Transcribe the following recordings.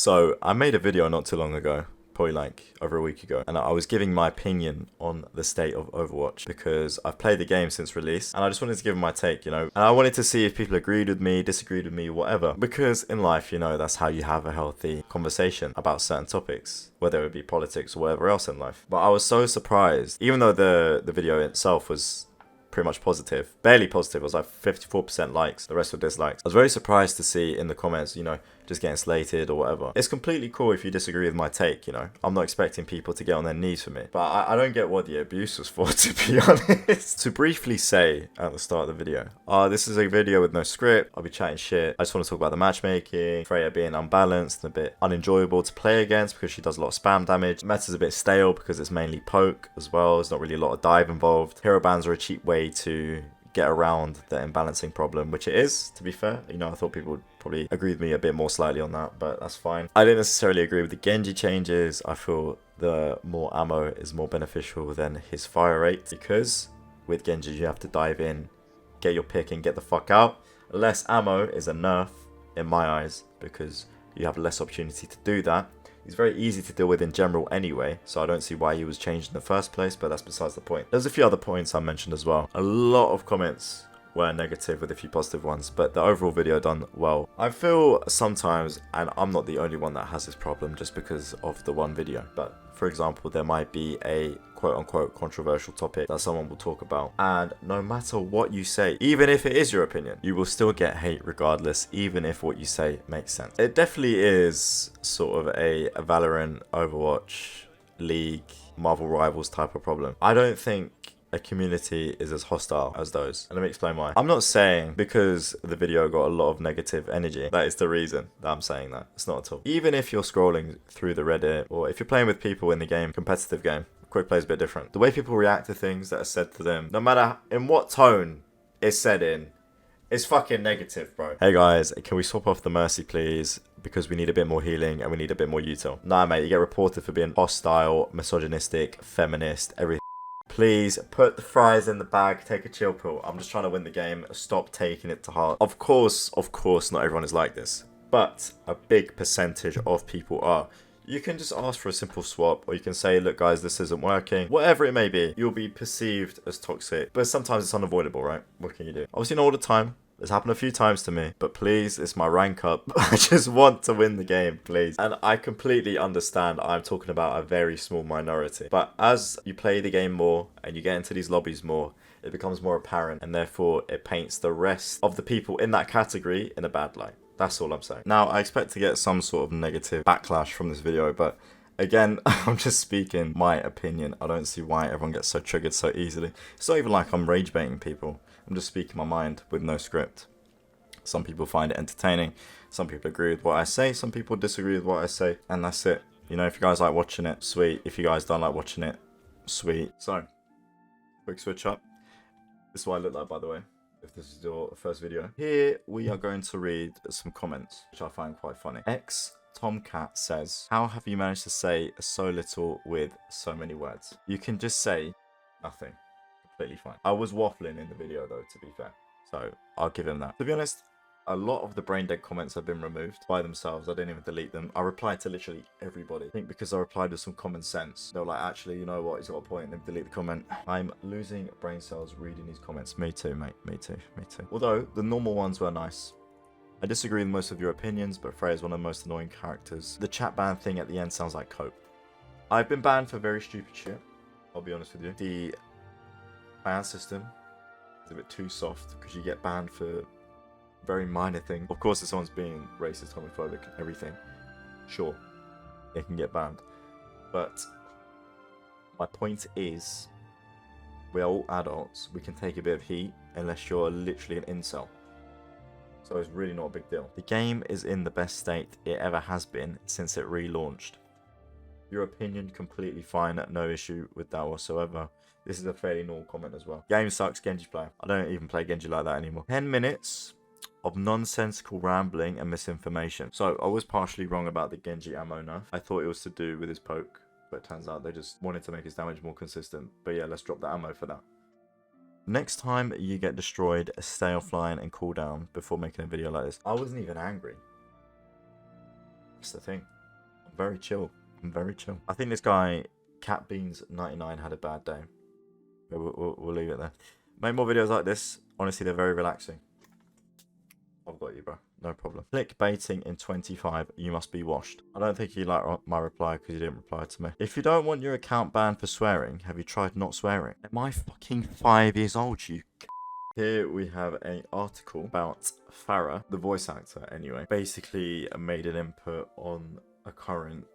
So I made a video not too long ago, probably like over a week ago, and I was giving my opinion on the state of Overwatch because I've played the game since release and I just wanted to give my take, and I wanted to see if people agreed with me, disagreed with me, whatever, because in life, that's how you have a healthy conversation about certain topics, whether it be politics or whatever else in life. But I was so surprised, even though the video itself was pretty much positive, barely positive. It was like 54% likes, the rest were dislikes. I was very surprised to see in the comments, just getting slated or whatever. It's completely cool if you disagree with my take, I'm not expecting people to get on their knees for me, but I don't get what the abuse was for, to be honest. To briefly say at the start of the video, this is a video with no script. I'll be chatting shit. I just want to talk about the matchmaking, Freya being unbalanced and a bit unenjoyable to play against because she does a lot of spam damage. Meta's a bit stale because it's mainly poke as well. There's not really a lot of dive involved. Hero bans are a cheap way to get around the imbalancing problem, which it is, to be fair. I thought people would probably agree with me a bit more slightly on that, but that's fine. I didn't necessarily agree with the Genji changes. I feel the more ammo is more beneficial than his fire rate, because with Genji you have to dive in, get your pick and get the fuck out. Less ammo is a nerf in my eyes because you have less opportunity to do that. He's very easy to deal with in general anyway, so I don't see why he was changed in the first place, but that's besides the point. There's a few other points I mentioned as well. A lot of comments were negative with a few positive ones, but the overall video done well. I feel sometimes, and I'm not the only one that has this problem just because of the one video, but for example, there might be a quote-unquote controversial topic that someone will talk about, and no matter what you say, even if it is your opinion, you will still get hate regardless, even if what you say makes sense. It definitely is sort of a Valorant, Overwatch, League, Marvel Rivals type of problem. I don't think a community is as hostile as those, and let me explain why. I'm not saying because the video got a lot of negative energy that is the reason that I'm saying that. It's not at all. Even if you're scrolling through the Reddit, or if you're playing with people in the game, competitive game, quick play is a bit different. The way people react to things that are said to them, no matter in what tone it's said in, it's fucking negative, bro. Hey guys, can we swap off the Mercy please? Because we need a bit more healing and we need a bit more util. Nah mate, you get reported for being hostile, misogynistic, feminist, everything. Please put the fries in the bag, take a chill pill. I'm just trying to win the game. Stop taking it to heart. Of course, not everyone is like this, but a big percentage of people are. You can just ask for a simple swap, or you can say, look guys, this isn't working. Whatever it may be, you'll be perceived as toxic, but sometimes it's unavoidable, right? What can you do? Obviously not all the time. It's happened a few times to me, but please, it's my rank up. I just want to win the game, please. And I completely understand I'm talking about a very small minority. But as you play the game more and you get into these lobbies more, it becomes more apparent, and therefore it paints the rest of the people in that category in a bad light. That's all I'm saying. Now, I expect to get some sort of negative backlash from this video, but again, I'm just speaking my opinion. I don't see why everyone gets so triggered so easily. It's not even like I'm rage baiting people. I'm just speaking my mind with no script. Some people find it entertaining. Some people agree with what I say. Some people disagree with what I say. And that's it. If you guys like watching it, sweet. If you guys don't like watching it, sweet. So, quick switch up. This is what I look like, by the way, if this is your first video. Here, we are going to read some comments, which I find quite funny. Tomcat says, how have you managed to say so little with so many words? You can just say nothing. Completely fine. I was waffling in the video though, to be fair, so I'll give him that. To be honest, a lot of the brain dead comments have been removed by themselves. I didn't even delete them. I replied to literally everybody. I think because I replied with some common sense, they were like, actually, you know what, he's got a point, and they've deleted the comment. I'm losing brain cells reading these comments. Me too, mate. Me too. Although the normal ones were nice. I disagree with most of your opinions, but Freya is one of the most annoying characters. The chat ban thing at the end sounds like cope. I've been banned for very stupid shit, I'll be honest with you. The ban system is a bit too soft because you get banned for very minor things. Of course, if someone's being racist, homophobic, and everything, sure, they can get banned. But my point is, we're all adults. We can take a bit of heat unless you're literally an incel. So it's really not a big deal. The game is in the best state it ever has been since it relaunched. Your opinion, completely fine, no issue with that whatsoever. This is a fairly normal comment as well. Game sucks, Genji player. I don't even play Genji like that anymore. 10 minutes of nonsensical rambling and misinformation. So I was partially wrong about the Genji ammo nerf. I thought it was to do with his poke, but it turns out they just wanted to make his damage more consistent. But yeah, let's drop the ammo for that. Next time you get destroyed, stay offline and cool down before making a video like this. I wasn't even angry. That's the thing. I'm very chill. I think this guy, CatBeans99, had a bad day. We'll leave it there. Make more videos like this. Honestly, they're very relaxing. I've got you, bro. No problem. Clickbaiting in 25. You must be washed. I don't think you like my reply because you didn't reply to me. If you don't want your account banned for swearing, have you tried not swearing? Am I fucking 5 years old, you? Here we have an article about Farah, the voice actor anyway, basically made an input on a current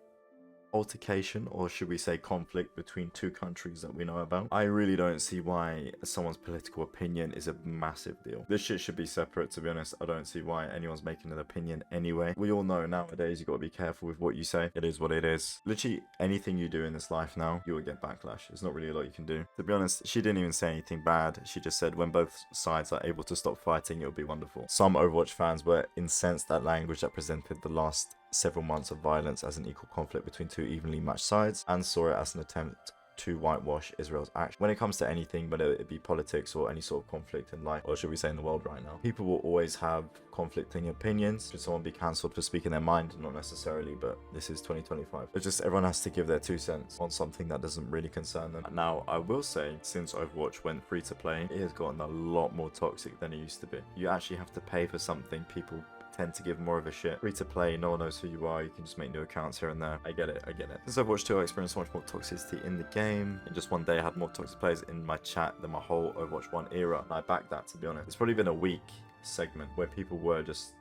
altercation, or should we say conflict, between two countries that we know about. I really don't see why someone's political opinion is a massive deal. This shit should be separate, to be honest. I don't see why anyone's making an opinion anyway. We all know nowadays you got to be careful with what you say. It is what it is. Literally anything you do in this life now, you will get backlash. There's not really a lot you can do. To be honest, she didn't even say anything bad. She just said when both sides are able to stop fighting, it'll be wonderful. Some Overwatch fans were incensed at language that presented the last several months of violence as an equal conflict between two evenly matched sides, and saw it as an attempt to whitewash Israel's action. When it comes to anything, whether it be politics or any sort of conflict in life, or should we say in the world right now, people will always have conflicting opinions. Should someone be cancelled for speaking their mind? Not necessarily, but this is 2025. It's just everyone has to give their 2 cents on something that doesn't really concern them. Now, I will say, since Overwatch went free to play, it has gotten a lot more toxic than it used to be. You actually have to pay for something. People tend to give more of a shit. Free to play, no one knows who you are, you can just make new accounts here and there. I get it. Since Overwatch 2, I experienced so much more toxicity in the game. In just one day, I had more toxic players in my chat than my whole Overwatch 1 era, and I backed that, to be honest. It's probably been a week segment where people were just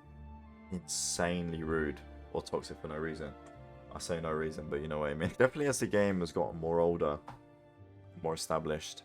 insanely rude or toxic for no reason. I say no reason, but you know what I mean. Definitely as the game has gotten more older, more established,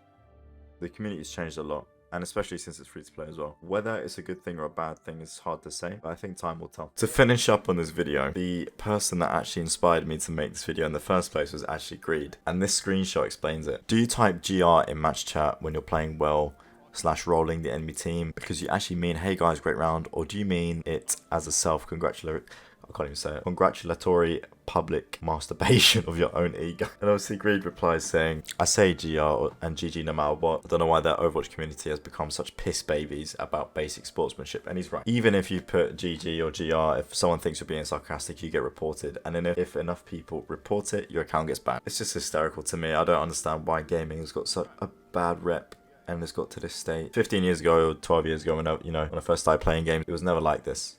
the community's changed a lot. And especially since it's free to play as well. Whether it's a good thing or a bad thing is hard to say, but I think time will tell. To finish up on this video, the person that actually inspired me to make this video in the first place was actually Greed. And this screenshot explains it. Do you type GR in match chat when you're playing well / rolling the enemy team because you actually mean, hey guys, great round? Or do you mean it as a congratulatory public masturbation of your own ego? And obviously Greed replies saying, I say GR and GG no matter what. I don't know why that Overwatch community has become such piss babies about basic sportsmanship. And he's right. Even if you put GG or GR, if someone thinks you're being sarcastic, you get reported. And then if enough people report it, your account gets banned. It's just hysterical to me. I don't understand why gaming has got such a bad rep and it's got to this state. 15 years ago, 12 years ago, when I first started playing games, it was never like this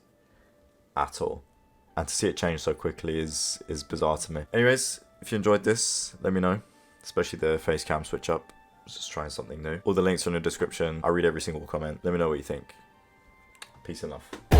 at all. And to see it change so quickly is bizarre to me. Anyways, if you enjoyed this, let me know. Especially the face cam switch up. Just trying something new. All the links are in the description. I read every single comment. Let me know what you think. Peace and love.